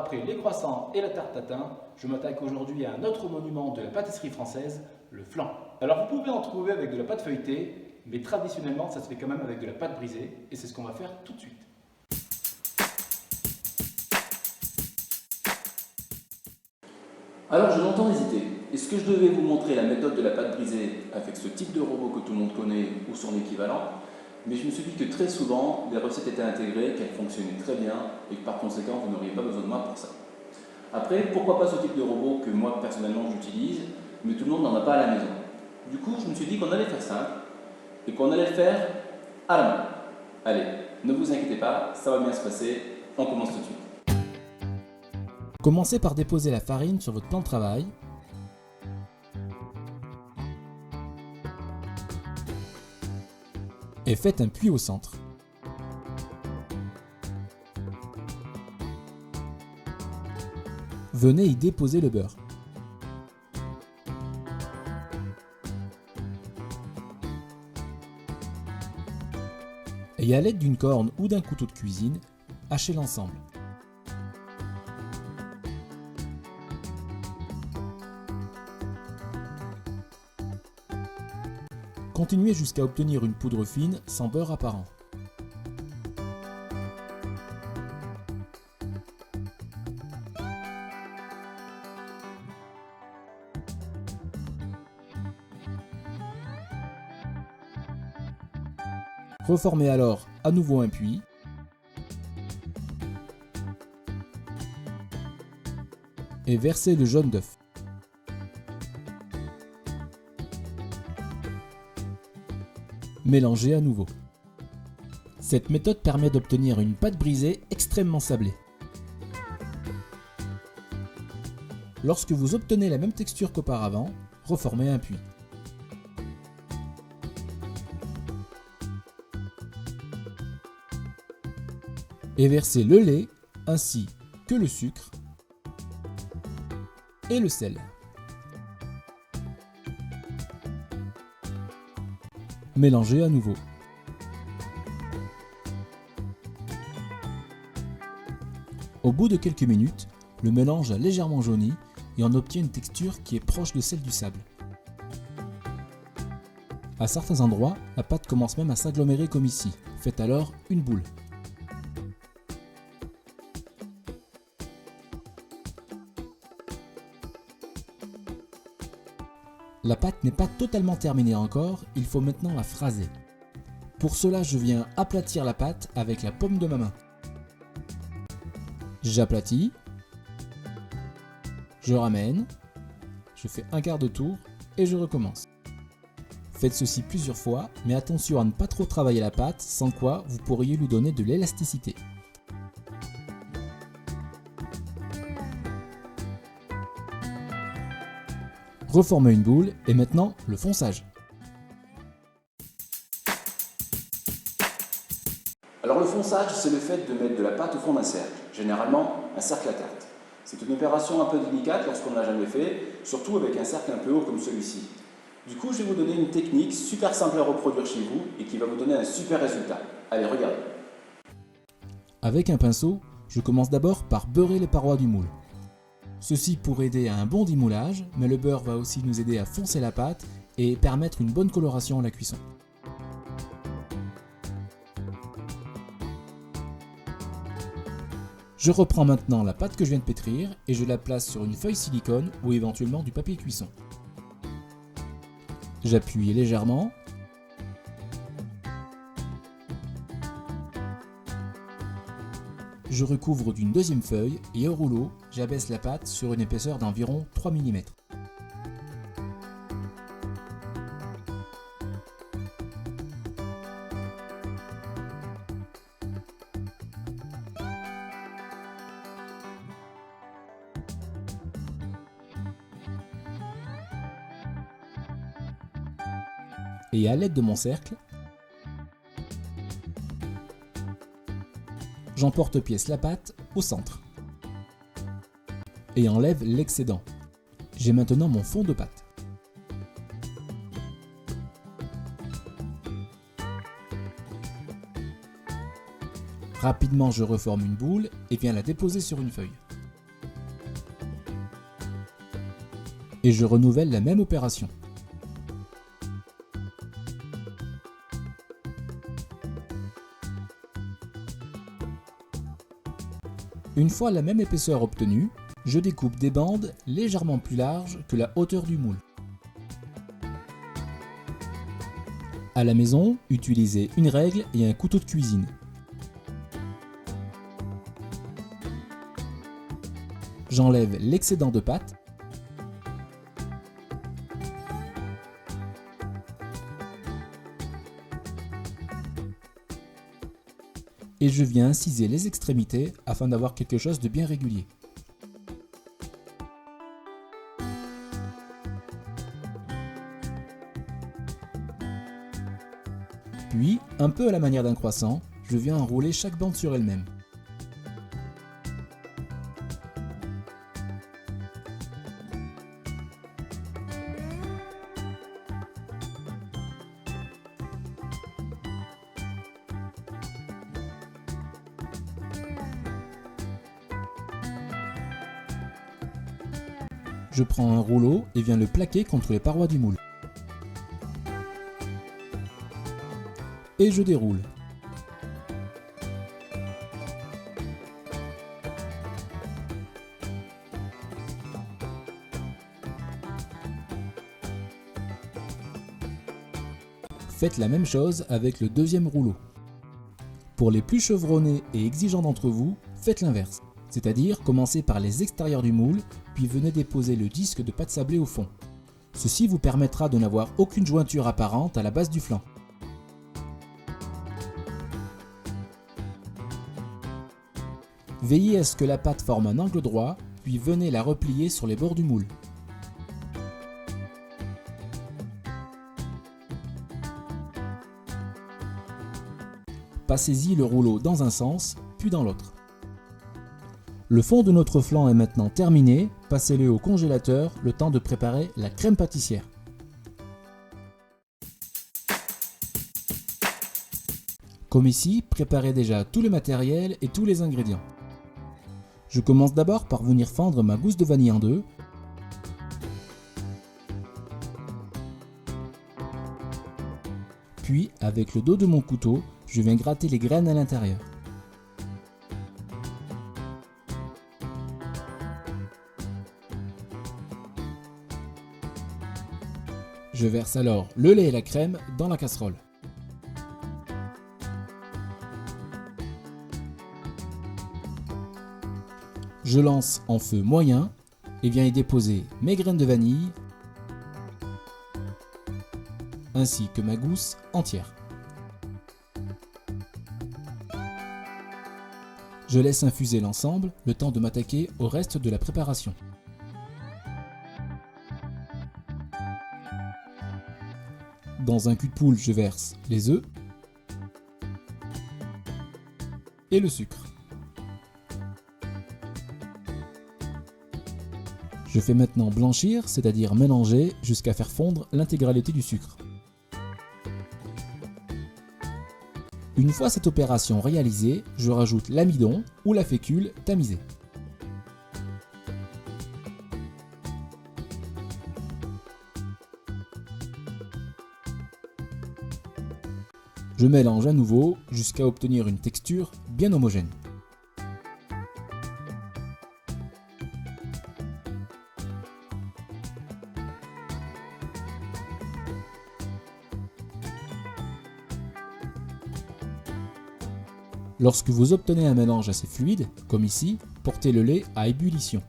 après les croissants et la tarte tatin, je m'attaque aujourd'hui à un autre monument de la pâtisserie française, le flan. Alors vous pouvez en trouver avec de la pâte feuilletée, mais traditionnellement ça se fait quand même avec de la pâte brisée, et c'est ce qu'on va faire tout de suite. Alors j'ai longtemps hésité. Est-ce que je devais vous montrer la méthode de la pâte brisée avec ce type de robot que tout le monde connaît ou son équivalent? Mais je me suis dit que très souvent, les recettes étaient intégrées, qu'elles fonctionnaient très bien et que par conséquent, vous n'auriez pas besoin de moi pour ça. Après, pourquoi pas ce type de robot que moi personnellement j'utilise, mais tout le monde n'en a pas à la maison. Du coup, je me suis dit qu'on allait faire simple et qu'on allait le faire à la main. Allez, ne vous inquiétez pas, ça va bien se passer, on commence tout de suite. Commencez par déposer la farine sur votre plan de travail. Et faites un puits au centre. Venez y déposer le beurre. Et à l'aide d'une corne ou d'un couteau de cuisine, hachez l'ensemble. Continuez jusqu'à obtenir une poudre fine sans beurre apparent. Reformez alors à nouveau un puits. Et versez le jaune d'œuf. Mélangez à nouveau. Cette méthode permet d'obtenir une pâte brisée extrêmement sablée. Lorsque vous obtenez la même texture qu'auparavant, reformez un puits. Et versez le lait ainsi que le sucre et le sel. Mélangez à nouveau. Au bout de quelques minutes, le mélange a légèrement jauni et on obtient une texture qui est proche de celle du sable. À certains endroits, la pâte commence même à s'agglomérer comme ici. Faites alors une boule. La pâte n'est pas totalement terminée encore, il faut maintenant la phraser. Pour cela, je viens aplatir la pâte avec la paume de ma main. J'aplatis, je ramène, je fais un quart de tour et je recommence. Faites ceci plusieurs fois, mais attention à ne pas trop travailler la pâte, sans quoi vous pourriez lui donner de l'élasticité. Reformez une boule et maintenant le fonçage. Alors le fonçage, c'est le fait de mettre de la pâte au fond d'un cercle, généralement un cercle à tarte. C'est une opération un peu délicate lorsqu'on ne l'a jamais fait, surtout avec un cercle un peu haut comme celui-ci. Du coup, je vais vous donner une technique super simple à reproduire chez vous et qui va vous donner un super résultat. Allez, regardez. Avec un pinceau, je commence d'abord par beurrer les parois du moule. Ceci pour aider à un bon démoulage, mais le beurre va aussi nous aider à foncer la pâte et permettre une bonne coloration à la cuisson. Je reprends maintenant la pâte que je viens de pétrir et je la place sur une feuille silicone ou éventuellement du papier cuisson. J'appuie légèrement. Je recouvre d'une deuxième feuille et au rouleau, j'abaisse la pâte sur une épaisseur d'environ 3 mm. Et à l'aide de mon cercle, j'emporte-pièce la pâte au centre et enlève l'excédent. J'ai maintenant mon fond de pâte. Rapidement, je reforme une boule et viens la déposer sur une feuille. et je renouvelle la même opération. Une fois la même épaisseur obtenue, je découpe des bandes légèrement plus larges que la hauteur du moule. À la maison, utilisez une règle et un couteau de cuisine. J'enlève l'excédent de pâte. Et je viens inciser les extrémités afin d'avoir quelque chose de bien régulier. Puis, un peu à la manière d'un croissant, je viens enrouler chaque bande sur elle-même. Je prends un rouleau et viens le plaquer contre les parois du moule. Et je déroule. Faites la même chose avec le deuxième rouleau. Pour les plus chevronnés et exigeants d'entre vous, faites l'inverse, c'est-à-dire commencez par les extérieurs du moule, puis venez déposer le disque de pâte sablée au fond. Ceci vous permettra de n'avoir aucune jointure apparente à la base du flanc. Veillez à ce que la pâte forme un angle droit, puis venez la replier sur les bords du moule. Passez-y le rouleau dans un sens, puis dans l'autre. Le fond de notre flan est maintenant terminé, passez-le au congélateur le temps de préparer la crème pâtissière. Comme ici, préparez déjà tout le matériel et tous les ingrédients. Je commence d'abord par venir fendre ma gousse de vanille en deux. Puis, avec le dos de mon couteau, je viens gratter les graines à l'intérieur. Je verse alors le lait et la crème dans la casserole. Je lance en feu moyen et viens y déposer mes graines de vanille ainsi que ma gousse entière. Je laisse infuser l'ensemble le temps de m'attaquer au reste de la préparation. Dans un cul de poule, je verse les œufs et le sucre. Je fais maintenant blanchir, c'est-à-dire mélanger jusqu'à faire fondre l'intégralité du sucre. Une fois cette opération réalisée, je rajoute l'amidon ou la fécule tamisée. Je mélange à nouveau jusqu'à obtenir une texture bien homogène. Lorsque vous obtenez un mélange assez fluide, comme ici, portez le lait à ébullition.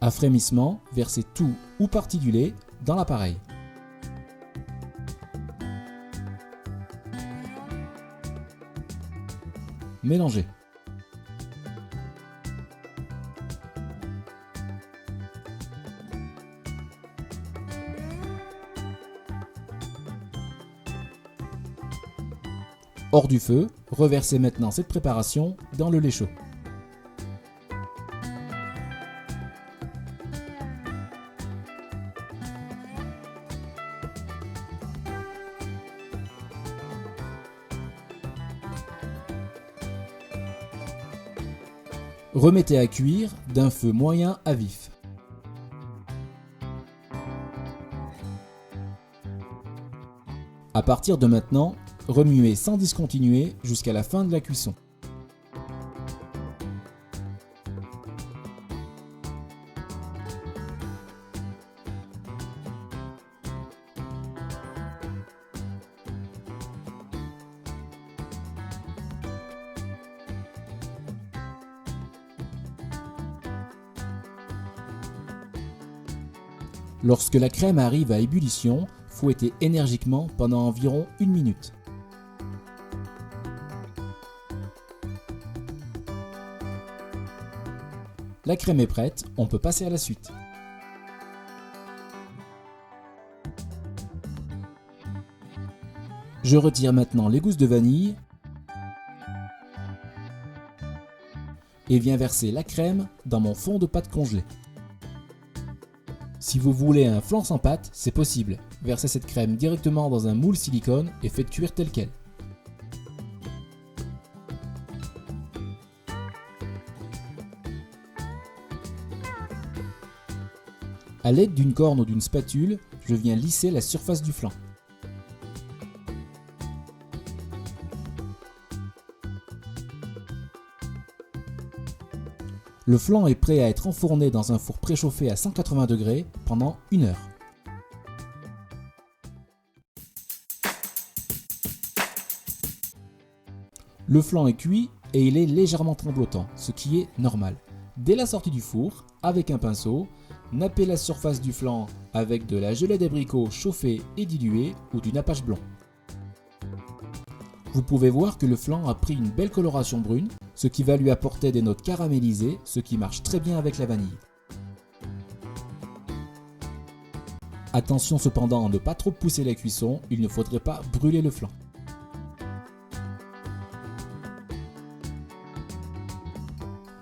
À frémissement, versez tout ou partie du lait dans l'appareil. Mélangez. Hors du feu, reversez maintenant cette préparation dans le lait chaud. Remettez à cuire d'un feu moyen à vif. À partir de maintenant, remuez sans discontinuer jusqu'à la fin de la cuisson. Lorsque la crème arrive à ébullition, fouettez énergiquement pendant environ 1 minute. La crème est prête, on peut passer à la suite. Je retire maintenant les gousses de vanille et viens verser la crème dans mon fond de pâte congelé. Si vous voulez un flan sans pâte, c'est possible. Versez cette crème directement dans un moule silicone et faites cuire tel quel. A l'aide d'une corne ou d'une spatule, je viens lisser la surface du flan. Le flan est prêt à être enfourné dans un four préchauffé à 180 degrés pendant 1 heure. Le flan est cuit et il est légèrement tremblotant, ce qui est normal. Dès la sortie du four, avec un pinceau, nappez la surface du flan avec de la gelée d'abricot chauffée et diluée ou du nappage blanc. Vous pouvez voir que le flan a pris une belle coloration brune, ce qui va lui apporter des notes caramélisées, ce qui marche très bien avec la vanille. Attention cependant à ne pas trop pousser la cuisson, il ne faudrait pas brûler le flan.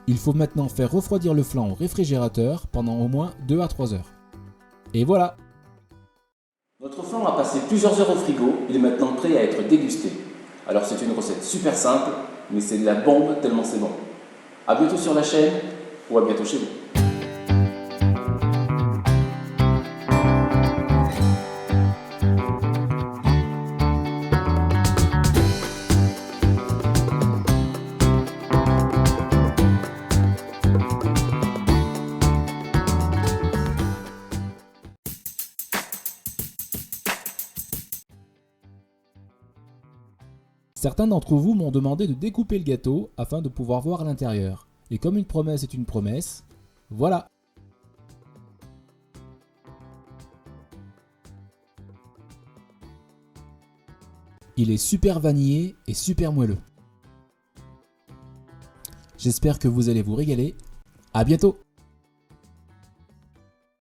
Il faut maintenant faire refroidir le flan au réfrigérateur pendant au moins 2 à 3 heures. Et voilà! Notre flan a passé plusieurs heures au frigo, il est maintenant prêt à être dégusté. Alors c'est une recette super simple, mais c'est de la bombe tellement c'est bon. A bientôt sur la chaîne, ou à bientôt chez vous. Certains d'entre vous m'ont demandé de découper le gâteau afin de pouvoir voir à l'intérieur. Et comme une promesse est une promesse, voilà! Il est super vanillé et super moelleux. J'espère que vous allez vous régaler. À bientôt!